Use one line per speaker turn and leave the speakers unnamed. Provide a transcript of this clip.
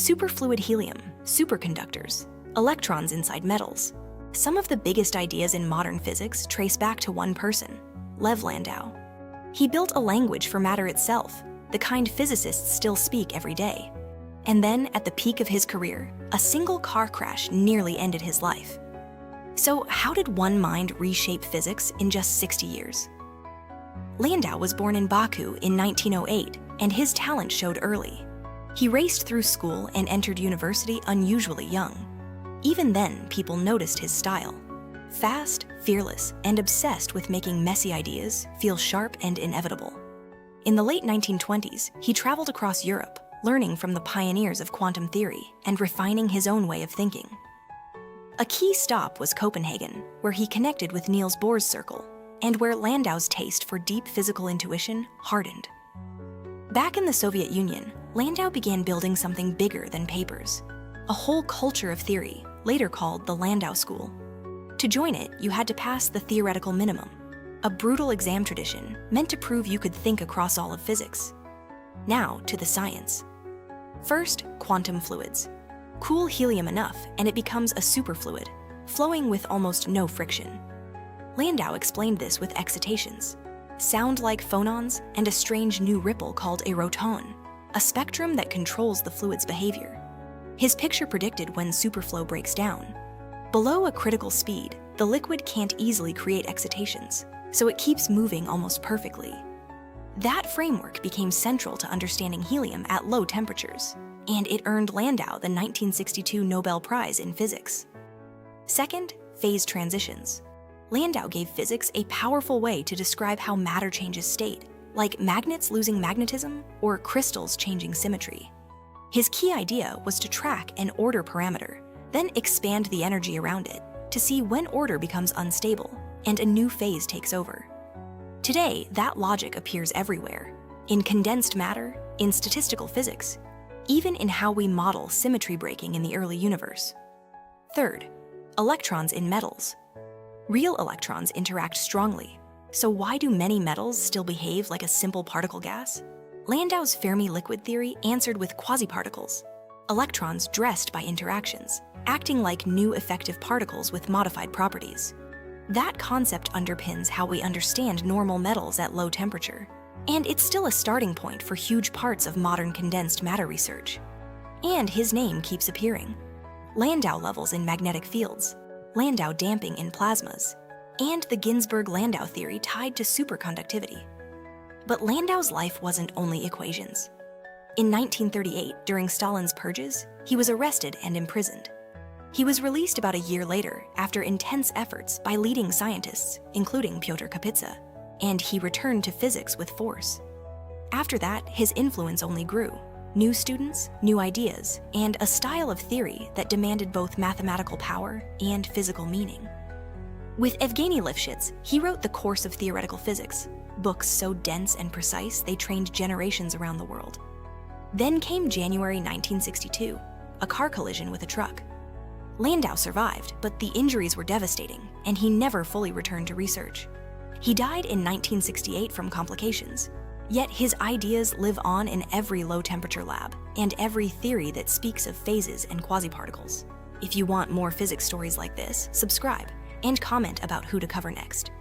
superfluid helium, superconductors, electrons inside metals. Some of the biggest ideas in modern physics trace back to one person, Lev Landau. He built a language for matter itself, the kind physicists still speak every day. And then, at the peak of his career, a single car crash nearly ended his life. So how did one mind reshape physics in just 60 years? Landau was born in Baku in 1908, and his talent showed early. He raced through school and entered university unusually young. Even then, people noticed his style. Fast, fearless, and obsessed with making messy ideas feel sharp and inevitable. In the late 1920s, he traveled across Europe, learning from the pioneers of quantum theory and refining his own way of thinking. A key stop was Copenhagen, where he connected with Niels Bohr's circle, and where Landau's taste for deep physical intuition hardened. Back in the Soviet Union, Landau began building something bigger than papers, a whole culture of theory, later called the Landau School. To join it, you had to pass the theoretical minimum, a brutal exam tradition meant to prove you could think across all of physics. Now to the science. First, quantum fluids. Cool helium enough and it becomes a superfluid, flowing with almost no friction. Landau explained this with excitations, sound like phonons and a strange new ripple called a roton, a spectrum that controls the fluid's behavior. His picture predicted when superflow breaks down. Below a critical speed, the liquid can't easily create excitations, so it keeps moving almost perfectly. That framework became central to understanding helium at low temperatures, and it earned Landau the 1962 Nobel Prize in Physics. Second, phase transitions. Landau gave physics a powerful way to describe how matter changes state, like magnets losing magnetism or crystals changing symmetry. His key idea was to track an order parameter, then expand the energy around it to see when order becomes unstable and a new phase takes over. Today, that logic appears everywhere, in condensed matter, in statistical physics, even in how we model symmetry breaking in the early universe. Third, electrons in metals. Real electrons interact strongly, so why do many metals still behave like a simple particle gas? Landau's Fermi liquid theory answered with quasiparticles, electrons dressed by interactions, acting like new effective particles with modified properties. That concept underpins how we understand normal metals at low temperature, and it's still a starting point for huge parts of modern condensed matter research. And his name keeps appearing. Landau levels in magnetic fields, Landau damping in plasmas, and the Ginzburg-Landau theory tied to superconductivity. But Landau's life wasn't only equations. In 1938, during Stalin's purges, he was arrested and imprisoned. He was released about a year later after intense efforts by leading scientists, including Piotr Kapitsa, and he returned to physics with force. After that, his influence only grew. New students, new ideas, and a style of theory that demanded both mathematical power and physical meaning. With Evgeny Lifshitz, he wrote The Course of Theoretical Physics, books so dense and precise they trained generations around the world. Then came January 1962, a car collision with a truck. Landau survived, but the injuries were devastating, and he never fully returned to research. He died in 1968 from complications, yet his ideas live on in every low-temperature lab and every theory that speaks of phases and quasiparticles. If you want more physics stories like this, subscribe and comment about who to cover next.